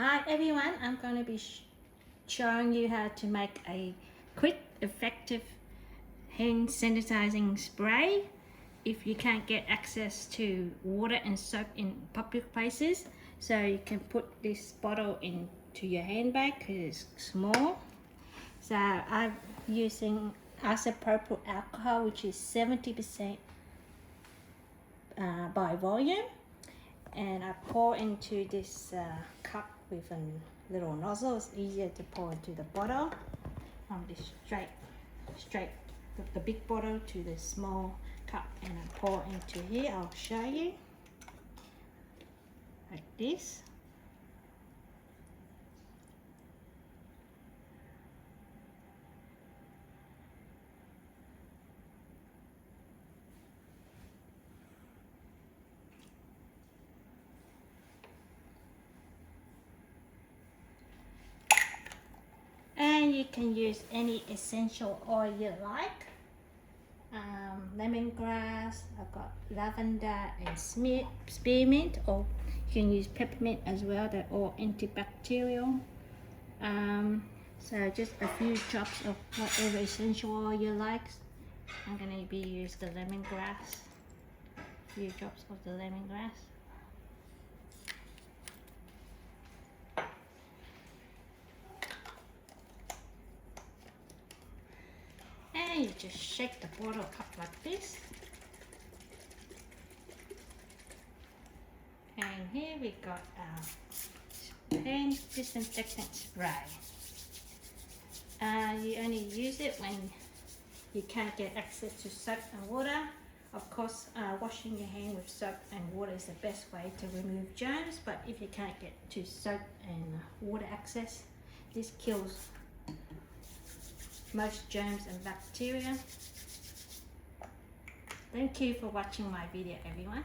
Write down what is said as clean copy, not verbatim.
Hi everyone, I'm going to be showing you how to make a quick, effective hand sanitizing spray. If you can't get access to water and soap in public places, so you can put this bottle into your handbag because it's small. So I'm using isopropyl alcohol, which is 70% by volume, and I pour into this cup with a little nozzle. It's easier to pour into the bottle from the straight with the big bottle to the small cup, and I pour into here. I'll show you like this. And you can use any essential oil you like. Lemongrass, I've got lavender and spearmint, or you can use peppermint as well. They're all antibacterial. So just a few drops of whatever essential oil you like. I'm going to be use the lemongrass. A few drops of the lemongrass. And you just shake the bottle up like this. And here we got our hand disinfectant spray. You only use it when you can't get access to soap and water. Of course, washing your hand with soap and water is the best way to remove germs, but if you can't get to soap and water access, this kills most germs and bacteria. Thank you for watching my video, everyone.